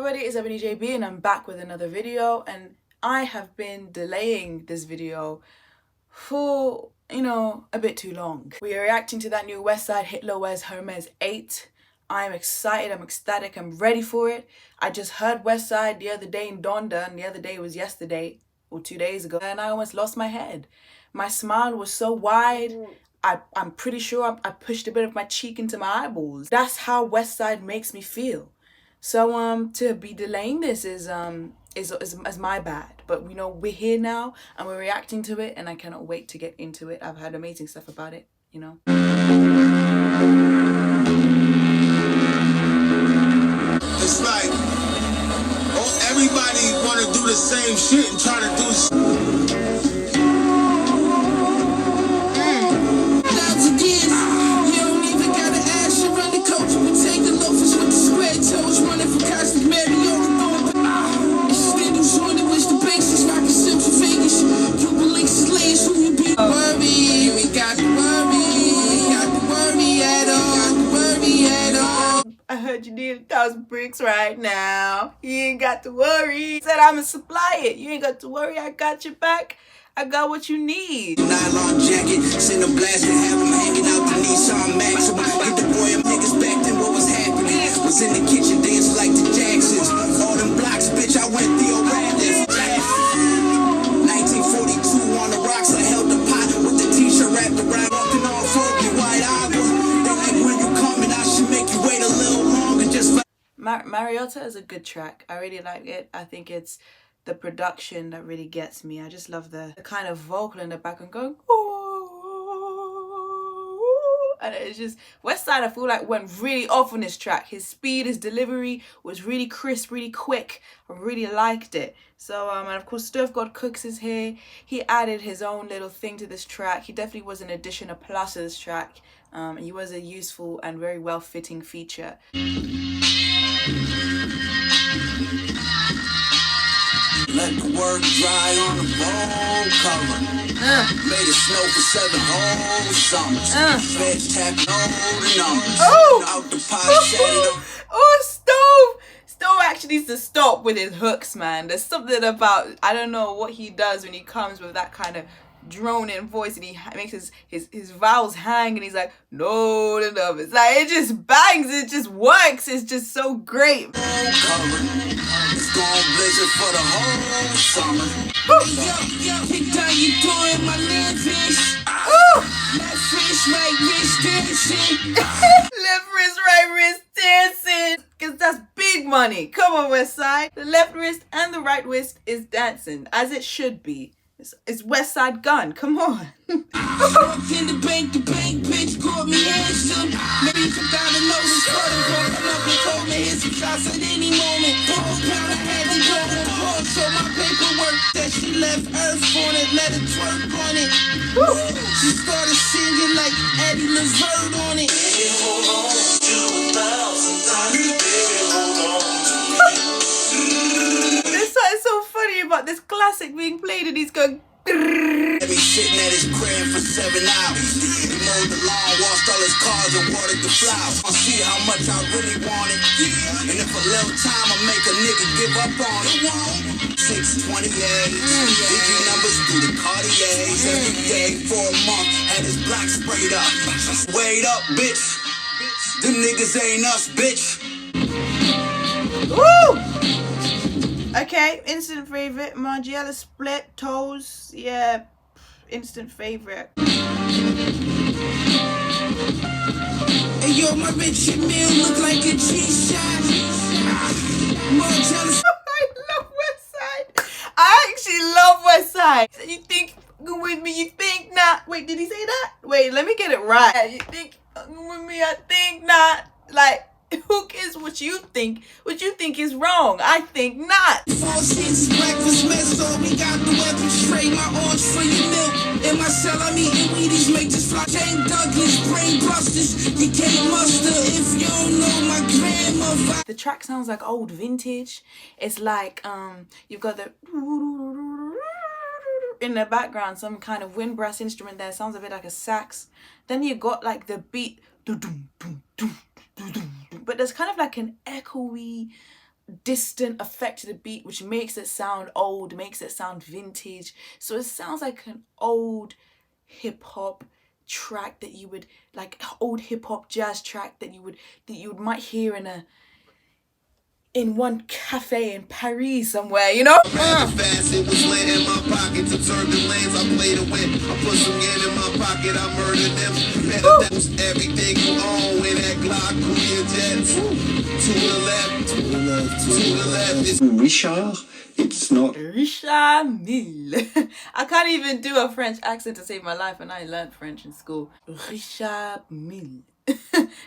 everybody, it's Ebony JB and I'm back with another video, and I have been delaying this video for, a bit too long. We are reacting to that new Westside Hitler Wears Hermes 8. I'm excited, I'm ecstatic, I'm ready for it. I just heard Westside the other day in Donda, and the other day was yesterday or 2 days ago, and I almost lost my head. My smile was so wide, I'm pretty sure I pushed a bit of my cheek into my eyeballs. That's how Westside makes me feel. So to be delaying this is my bad, but we're here now and we're reacting to it, and I cannot wait to get into it. I've heard amazing stuff about it, It's like, everybody want to do the same shit and try to do you need 1,000 bricks right now. You ain't got to worry. Said I'ma supply it. You ain't got to worry. I got your back. I got what you need. Nylon jacket, send them blasting, have them hanging out the Nissan Maxima. Get the boy and niggas back then what was happening. Was in the kitchen dancing like the Jacksons. All them blocks, bitch, I went Theo Radcliffe. 1942 on the rocks, I held the pot with the t-shirt wrapped around, walking all funky white eyebrows. They like, when you coming, I should make you wait a little longer. Just Mariota is a good track. I really like it. I think it's the production that really gets me. I just love the kind of vocal in the background going, ooh, and it's just, Westside I feel like went really off on this track. His speed, his delivery was really crisp, really quick. I really liked it. So and of course Stuff God Cooks is here. He added his own little thing to this track. He definitely was an addition, a plus to this track. He was a useful and very well-fitting feature. Let the word dry on the Vogue cover. Made it snow for 7 whole summers. Feds tapping all the numbers. Out the pot, Stove actually needs to stop with his hooks, man. There's something about, I don't know what he does when he comes with that kind of droning voice, and he makes his vowels hang, and he's like, no, the numbers. Like, it just bangs, it just works. It's just so great. It's gone blizzard for the whole summer. Yo, kick down your door in my land fish. Left wrist, right wrist dancing. Left wrist, right wrist dancing. Cause that's big money. Come on, Westside. The left wrist and the right wrist is dancing, as it should be. It's Westside Gunn. Come on. In the bank, bitch, caught me handsome. Maybe you forgot to know the starting point. I'm up and cold, man, hit some shots at any moment. Pound, I had to go on pause, so my paperwork that she left Earth on it, let it twerk on it. She started singing like Eddie Levert on it. Baby, hold on to 1,000 times. Baby, hold on to me. There's something so funny about this classic being played, and he's going. Let me sitting at his crib for 7 hours. He mowed the lawn, washed all his cars, and watered the flowers. I see how much I really want it. And if a little time I make a nigga give up on it. 628, Digi numbers through the Cartiers. Every day for a month, had his block sprayed up. Wait up, bitch. Them niggas ain't us, bitch. Woo! Okay, instant favorite. Margiela split toes. Yeah, instant favorite. Hey yo, my rich meal look like a G-shot. Margiela. I love Westside. I actually love Westside. So you think with me? You think not? Wait, did he say that? Wait, let me get it right. You think with me? I think not. Like. Who cares what you think? What you think is wrong. I think not. 4 cents breakfast mess, so we got the weapons trade. My orange for your milk. In my cell, I'm eating Wheaties, make this fly. Jane Douglas, brain busters. You can't muster if you don't know my grandmother. The track sounds like old vintage. It's like you've got the in the background, some kind of wind brass instrument there. Sounds a bit like a sax. Then you got like the beat, but there's kind of like an echoey distant effect to the beat, which makes it sound old, makes it sound vintage. So it sounds like an old hip-hop track that you would, like old hip-hop jazz track that you might hear in one cafe in Paris somewhere, you know? Fast, it was lit in my pocket to turbulence. I played a win. I put some yen in my pocket. I murdered them. Better everything you own in that Glock, Korean jets. To the left, to the left, to the left. It's Richard. It's not Richard Mille. I can't even do a French accent to save my life, and I learned French in school. Richard Mille.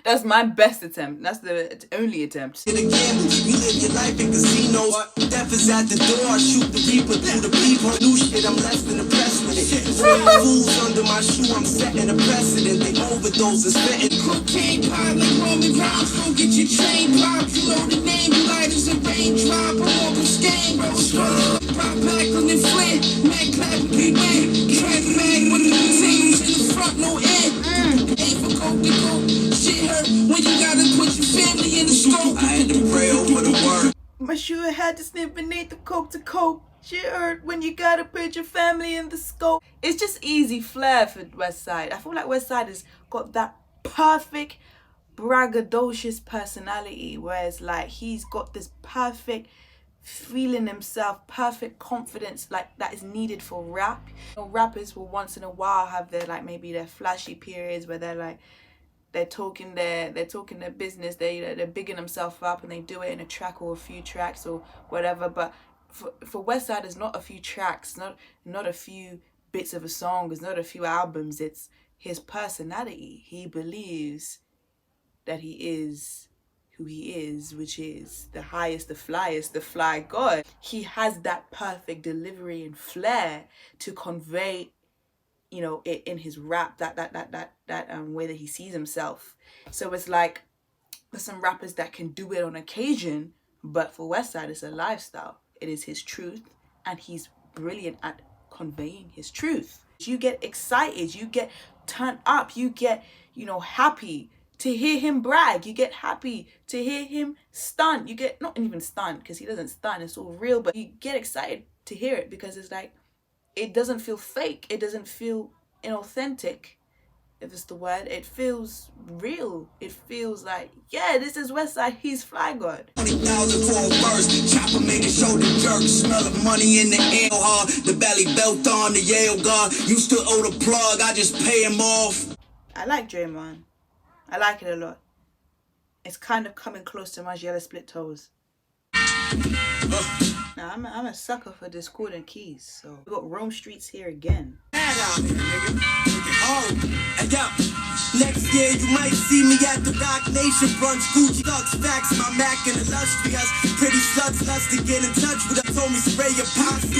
That's my best attempt. That's the only attempt. you live your life in casinos. Death is at the door. I shoot the reaper through the people. New shit, I'm less than impressed with it. Fools under my shoe, I'm setting a precedent. They overdose and spitting. Cocaine pie like Roman rhymes. Go get your chain pop. You know the name. You light as a raindrop. I'm on the game, bro. Pop back on the flint. Mac clap, big win. Track mag with the potatoes in the front, no end. Ain't for coke to go. Shit hurt when you gotta put your family in the scope. I had to pray over the word. My shoe had to sniff beneath the coke to cope. Shit hurt when you gotta put your family in the scope. It's just easy flair for Westside. I feel like Westside has got that perfect braggadocious personality, whereas like he's got this perfect feeling himself, perfect confidence like that is needed for rap. You know, rappers will once in a while have their like maybe their flashy periods where they're like they're talking their business, they're bigging themselves up and they do it in a track or a few tracks or whatever. But for Westside, it's not a few tracks, not a few bits of a song, it's not a few albums, it's his personality. He believes that he is who he is, which is the highest, the flyest, the fly god. He has that perfect delivery and flair to convey, you know, it in his rap, that way that he sees himself. So it's like there's some rappers that can do it on occasion, but for Westside it's a lifestyle. It is his truth, and he's brilliant at conveying his truth. You get excited, you get turned up, you get, you know, happy to hear him brag, you get happy to hear him stunt, you get, not even stunt because he doesn't stunt, it's all real, but you get excited to hear it because it's like, it doesn't feel fake, it doesn't feel inauthentic, if it's the word. It feels real. It feels like, yeah, this is Westside, he's fly god. 20,000 for a verse, chopper made a shoulder jerk, smell of money in the air hard, the belly belt on the Yale guard, used to owe the plug, I just pay him off. I like Draymond. I like it a lot. It's kind of coming close to Margiela split toes. Now, I'm a sucker for discordant keys, so we got Rome Streets here again. Next year you might see me at the Rock Nation brunch. Gucci ducks, facts, my Mac and illustrious. Pretty sluts lust to get in touch with us. Told me spray your posse.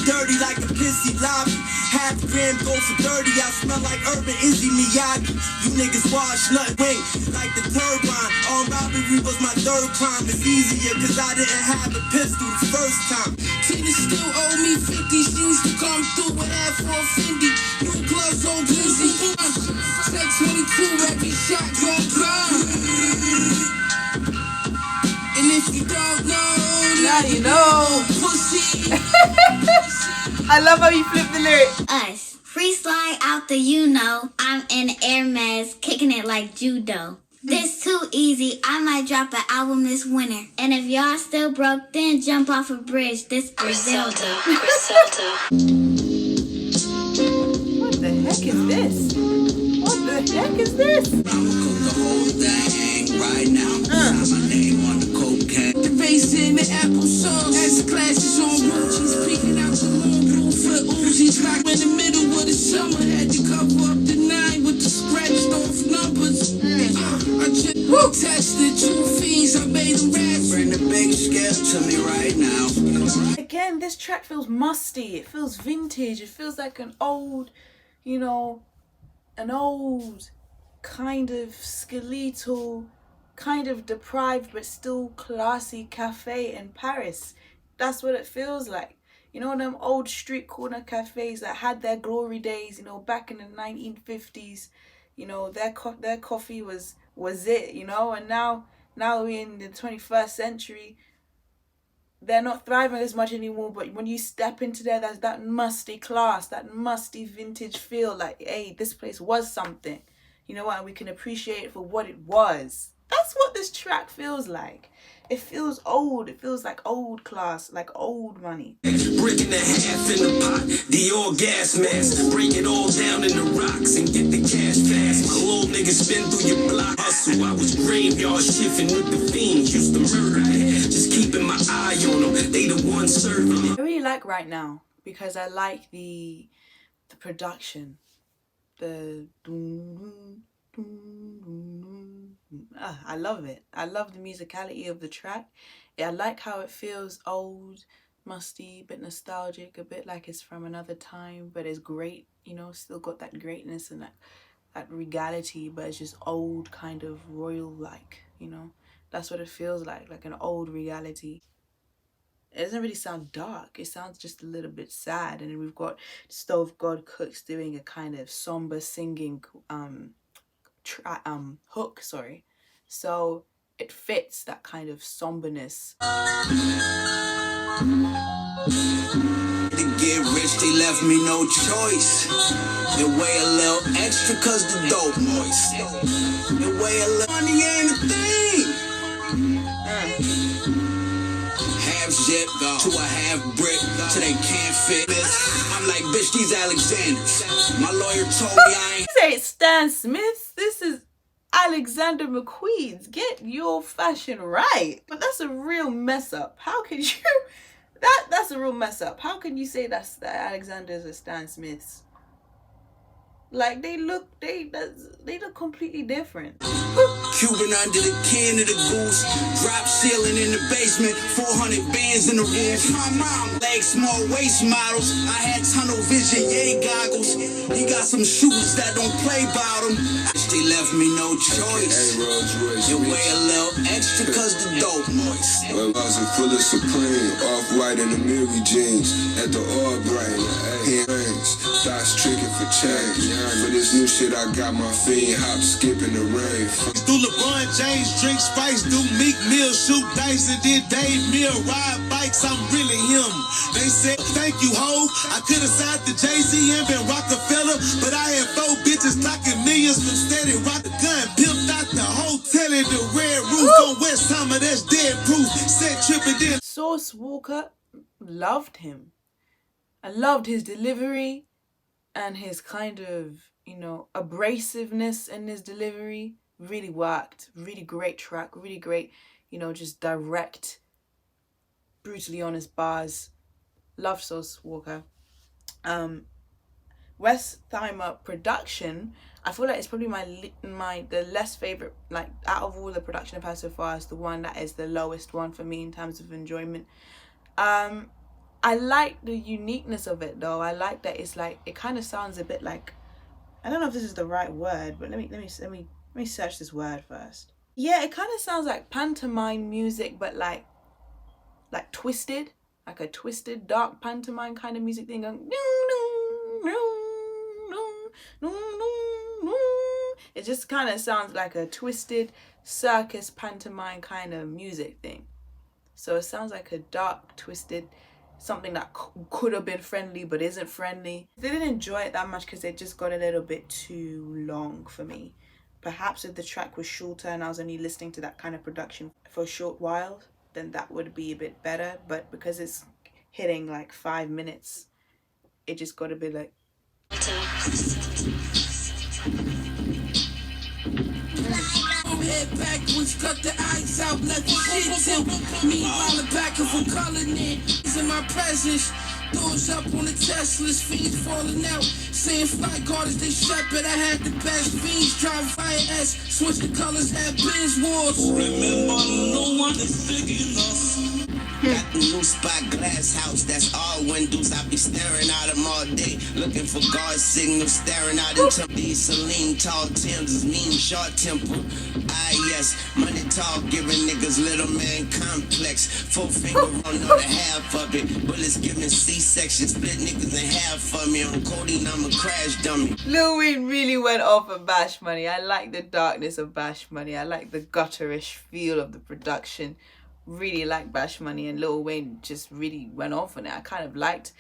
Dirty like a pissy lobby. Half gram go for 30. I smell like Urban Izzy Miyagi. You niggas wash nothing wing like the turbine. On robbery was my third crime. It's easier cause I didn't have a pistol the first time. Tina still owe me 50. She used to come through with that for Fendi. New gloves on Glizzy. Set 22 every shot gon' burn. And if you don't know, Now you know. Pussy. I love how you flip the lyric. Us. Freestyle out the you know. I'm in Hermes, kicking it like judo. This too easy, I might drop an album this winter. And if y'all still broke, then jump off a bridge. This Griselda. What the heck is this? What the heck is this? I'ma cook the whole thing right now. Sign my name on the cocaine. The bass in the apple sauce. As the classes on Gucci's peeking out the moon roof for Uzi's. Like in the middle of the summer, had to cover up the 9 with the scratched off numbers. I just tested 2 fiends. I made them rap. Bring the big scale to me right now. Again, this track feels musty. It feels vintage. It feels like an old, you know, an old kind of skeletal, kind of deprived but still classy cafe in Paris. That's what it feels like. You know, them old street corner cafes that had their glory days, you know, back in the 1950s. You know, their coffee was it, you know, and now we're in the 21st century. they're not thriving as much anymore, but when you step into there, there's that musty class, that musty vintage feel, like, hey, this place was something. You know what? And we can appreciate it for what it was. That's what this track feels like. It feels old. It feels like old class, like old money. Breaking the half in the pot, Dior gas mask. Bring it all down in the rocks and get the cash fast. My little nigga spin through your block. Hustle, I was graveyard shifting with the fiends. Used to murder that. Just keeping my eye on them. They the ones serving it. I really like Right Now because I like the production. I love it. I love the musicality of the track. I like how it feels old, musty, a bit nostalgic, a bit like it's from another time, but it's great, you know, still got that greatness and that regality, but it's just old, kind of royal-like, you know. That's what it feels like an old reality. It doesn't really sound dark. It sounds just a little bit sad. And then we've got Stove God Cooks doing a kind of somber singing hook, sorry. So it fits that kind of somberness. To get rich, they left me no choice. They weigh a little extra cause the dope moist. They weigh a little money ain't a thing. Half zip to a half brick till they can't fit this. I'm like, bitch, these Alexanders. My lawyer told me I ain't. Say it's Stan Smith's. This is Alexander McQueen's. Get your fashion right. But that's a real mess up. How could you? That's a real mess up. How can you say that's the Alexander's or Stan Smith's? Like they look completely different. Cuban under the can of the goose. Drop ceiling in the basement. 400 bands in the roof. My mom legs small waist models. I had tunnel vision, yay goggles. He got some shoes that don't play bottom. They left me no choice. You weigh a little extra cause the dope moist. Well, I was full of Supreme, off-white in the Mary jeans. At the Albright, hands, thoughts tricking for change. For this new shit, I got my fiend hop skipping the rain. Do LeBron James drink Spice, do Meek Mill shoot dice, and then Dave Mill ride bikes. I'm really him. They said thank you, ho. I could have signed to Jay-Z and been Rockefeller, but I had 4 bitches talking millions from steady rock the gun. Pimped out the hotel in the red roof on West Summer. That's dead proof. Said tripping in. Sauce Walker, loved him. I loved his delivery and his kind of, you know, abrasiveness in his delivery. Really worked. Really great track. Really great, you know, just direct, brutally honest bars. Love Sauce Walker. Westheimer production, I feel like it's probably the less favorite, like out of all the production I've had so far, is the one that is the lowest one for me in terms of enjoyment. I like the uniqueness of it though. I like that it's like, it kind of sounds a bit like, I don't know if this is the right word, but let me search this word first. Yeah, it kind of sounds like pantomime music, but like twisted, like a twisted dark pantomime kind of music thing going. It just kind of sounds like a twisted circus pantomime kind of music thing. So it sounds like a dark, twisted, something that could have been friendly but isn't friendly. I didn't enjoy it that much because it just got a little bit too long for me. Perhaps if the track was shorter and I was only listening to that kind of production for a short while, then that would be a bit better. But because it's hitting like 5 minutes, it just got a bit like... Head backwards, cut the eyes out, let the shit tilt. Meanwhile, the back of a coloring in my presence. Doors up on the Teslas, fiends falling out. Saying fly guards, they shepherd. I had the best fiends, drive fire S. Switch the colors, had Benz wars. Remember, no one is big enough. Got the new spot glass house, that's all windows. I be staring at them all day, looking for guard signals, staring out into these Celine tall Timbs, mean short temper. Ah yes, money talk, giving niggas little man complex. 4 finger on the half of it, bullets giving C-section, split niggas in half for me. On codeine, I'm a crash dummy. Lil Wayne really went off of Bash Money. I like the darkness of Bash Money. I like the gutterish feel of the production. really like Bash Money, and Lil Wayne just really went off on it. I kind of liked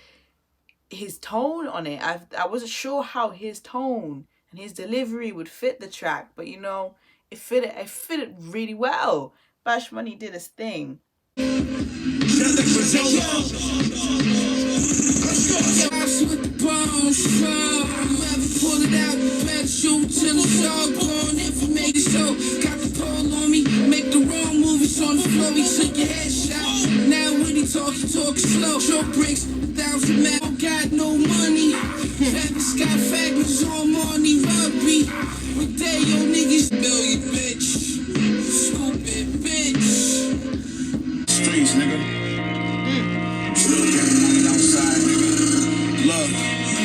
his tone on it. I wasn't sure how his tone and his delivery would fit the track, but you know, it fitted really well. Bash Money did his thing. Got the pole on me, make the wrong movies on the floor. He took your headshot. Now when he talk slow. Short breaks, 1,000 men. Oh, got no money. Travis Scott fragments on money rugby. With day, yo niggas know you, bitch. Stupid bitch. Streets, nigga. Outside, nigga. Love.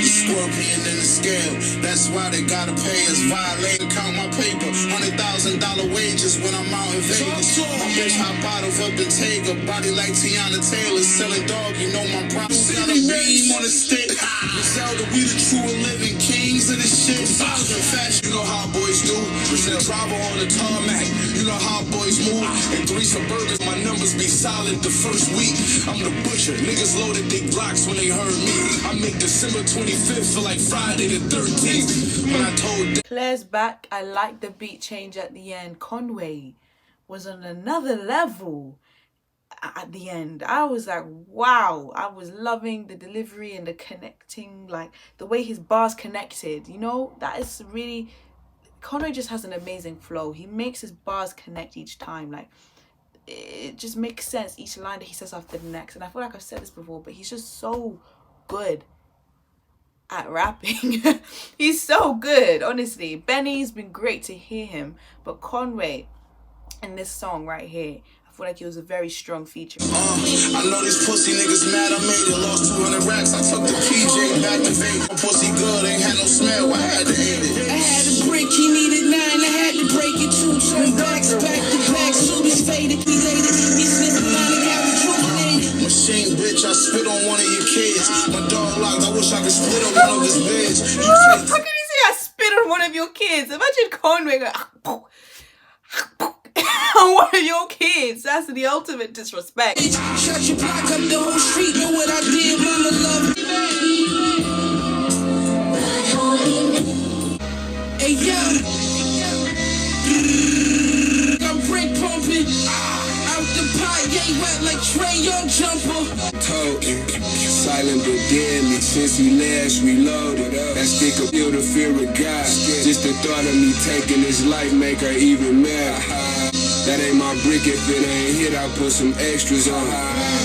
Scorpion in the scale, that's why they gotta pay us. Violate, count my paper, $100,000 wages when I'm out in Vegas. My bitch hot bottles up the Tega, body like Tiana Taylor, selling dog, you know my problem. Got a beam on the stick. Griselda, we the true and living kings of this shit. Fashion, you know how boys do. Brazil driver on the tarmac, you know how boys move. And 3 Suburbans, my numbers be solid the first week. I'm the butcher, niggas loaded their blocks when they heard me. I make December 25th for like Friday the 13th. When I told Claire's back. I like the beat change at the end. Conway was on another level at the end. I was like, wow. I was loving the delivery and the connecting, like the way his bars connected. You know, that is really, Conway just has an amazing flow. He makes his bars connect each time. Like, it just makes sense, each line that he says after the next. And I feel like I've said this before, but he's just so good at rapping. He's so good, honestly. Benny's been great to hear him, but Conway in this song right here, I feel like he was a very strong feature. I know these pussy niggas mad I made it, lost 200 racks. I took the PJ back to Vegas. My pussy good, ain't had no smell, I had to eat it. I had a brick, he needed 9, I had to break it. 2 turn backs, back to back, suitors faded. He laid it, he sniffed the line and got rejuvenated. Machine bitch, I spit on one of your kids. My dog locked, I wish I could spit on one of his beds. How can you say I spit on one of your kids? Imagine Conway going on one of your kids. That's the ultimate disrespect. Shut your block up, the whole street know what I did, mama love. Hey yo, I'm break pumping out the pot, yay wet like Trey Young jumper. Toting, silent but deadly. Since he last reloaded, that stick will feel the fear of God. Just the thought of me taking his life make her even mad. That ain't my brick, if it ain't hit, I put some extras on it.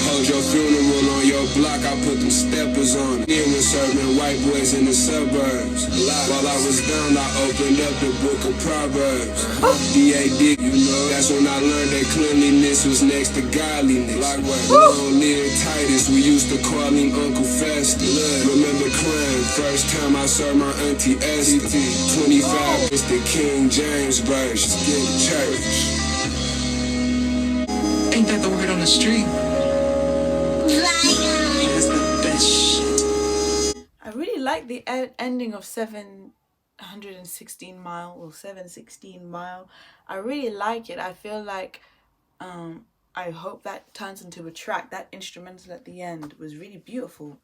Hold your funeral on your block, I put them steppers on it. Then was serving white boys in the suburbs. While I was down, I opened up the book of Proverbs. D.A.D., you know, that's when I learned that cleanliness was next to godliness. Long live Titus, we used to call him Uncle Fester. Remember crime, first time I served my auntie Esther. 25, it's the King James version. Church. Ain't that the word on the street? That's the best shit. I really like the ending of 716 Mile or 716 Mile. I really like it. I feel like I hope that turns into a track. That instrumental at the end was really beautiful.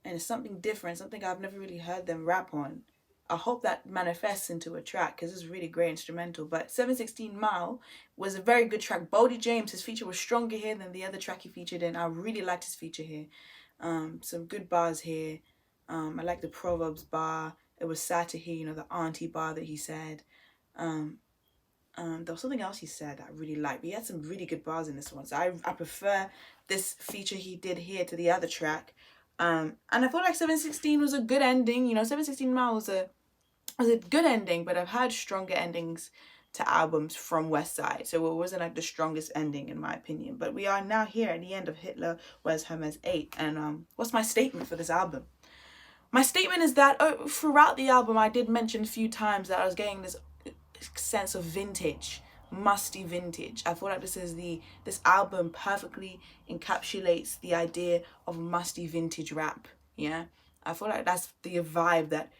And it's something different, something I've never really heard them rap on. I hope that manifests into a track because it's a really great instrumental. But 716 Mile was a very good track. Boldy James, his feature was stronger here than the other track he featured in. I really liked his feature here. Some good bars here. I like the Proverbs bar. It was sad to hear, you know, the auntie bar that he said. There was something else he said that I really liked. But he had some really good bars in this one. So I prefer this feature he did here to the other track. And I feel like 716 was a good ending. You know, 716 Mile was a good ending, but I've had stronger endings to albums from Westside. So it wasn't like the strongest ending in my opinion. But we are now here at the end of Hitler Wears Hermes 8. And what's my statement for this album? My statement is that throughout the album, I did mention a few times that I was getting this sense of vintage, musty vintage. I feel like this album perfectly encapsulates the idea of musty vintage rap. Yeah, I feel like that's the vibe that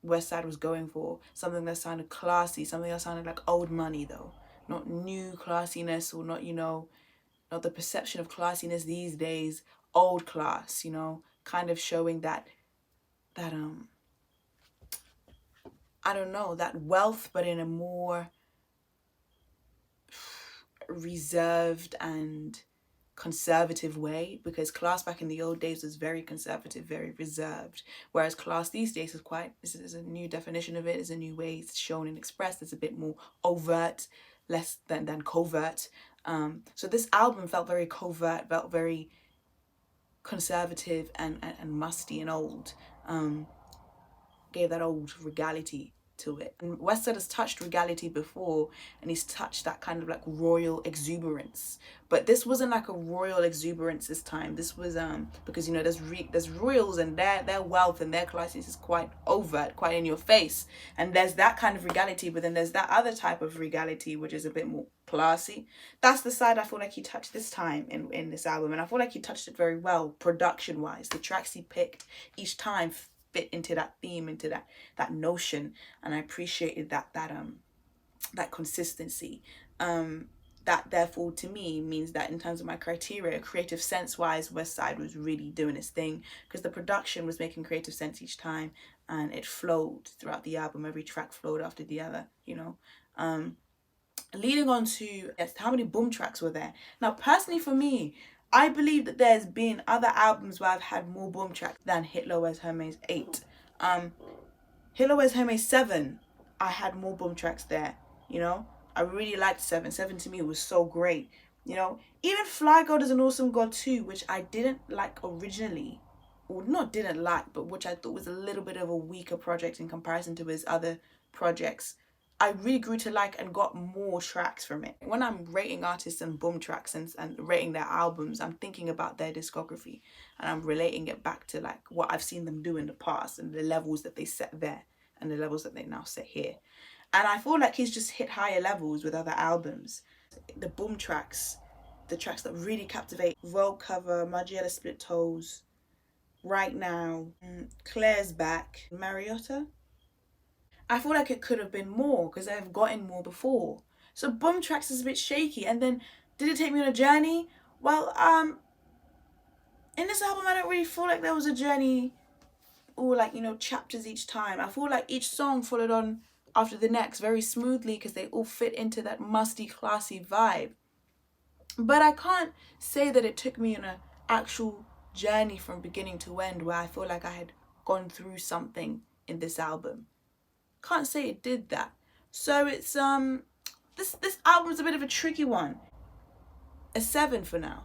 Westside was going for. Something that sounded classy, something that sounded like old money though, not new classiness, or not, you know, not the perception of classiness these days, old class, you know, kind of showing that I don't know, that wealth, but in a more reserved and conservative way, because class back in the old days was very conservative, very reserved, whereas class these days is quite, this is a new definition of it, is a new way it's shown and expressed. It's a bit more overt, less than covert. So this album felt very covert, felt very conservative and musty and old. Gave that old regality to it. And Westside has touched regality before, and he's touched that kind of like royal exuberance, but this wasn't like a royal exuberance this time. This was because, you know, there's royals, and their wealth and their classes is quite overt, quite in your face, and there's that kind of regality, but then there's that other type of regality which is a bit more classy. That's the side I feel like he touched this time in this album, and I feel like he touched it very well production wise. The tracks he picked each time fit into that theme, into that notion, and I appreciated that consistency. That therefore to me means that in terms of my criteria, creative sense wise, Westside was really doing its thing, because the production was making creative sense each time, and it flowed throughout the album. Every track flowed after the other, you know. Leading on to how many boom tracks were there. Now personally for me, I believe that there's been other albums where I've had more boom tracks than Hitler Wears Hermes 8. Hitler Wears Hermes 7, I had more boom tracks there, you know. I really liked 7. 7 to me was so great, you know. Even Fly God is an Awesome God too, which I didn't like originally, or not didn't like, but which I thought was a little bit of a weaker project in comparison to his other projects. I really grew to like and got more tracks from it. When I'm rating artists and boom tracks and rating their albums, I'm thinking about their discography, and I'm relating it back to like what I've seen them do in the past, and the levels that they set there and the levels that they now set here. And I feel like he's just hit higher levels with other albums. The boom tracks, the tracks that really captivate: Vogue cover, Margiela Split Toes, Right Now, Claire's Back, Mariota. I feel like it could have been more, because I've gotten more before. So boom tracks is a bit shaky. And then, did it take me on a journey? Well, in this album, I don't really feel like there was a journey, or like, you know, chapters each time. I feel like each song followed on after the next very smoothly, because they all fit into that musty, classy vibe. But I can't say that it took me on an actual journey from beginning to end, where I feel like I had gone through something in this album. Can't say it did that. So it's this album's a bit of a tricky one. A 7 for now.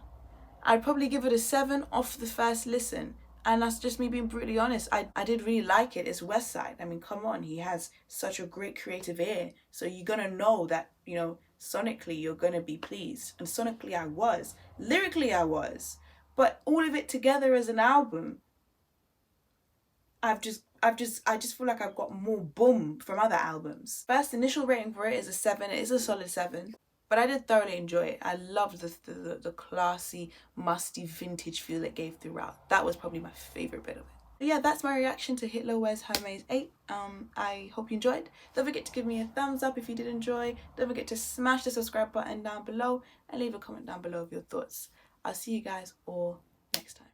I'd probably give it a 7 off the first listen, and that's just me being brutally honest. I did really like it. It's Westside. I mean, come on, he has such a great creative ear, so you're gonna know that, you know, sonically you're gonna be pleased, and sonically I was, lyrically I was, but all of it together as an album, I just feel like I've got more boom from other albums. First initial rating for it is a 7. It is a solid 7, but I did thoroughly enjoy it. I loved the classy, musty, vintage feel it gave throughout. That was probably my favorite bit of it. But yeah, that's my reaction to Hitler Wears Hermes 8. I hope you enjoyed. Don't forget to give me a thumbs up if you did enjoy. Don't forget to smash the subscribe button down below, and leave a comment down below of your thoughts. I'll see you guys all next time.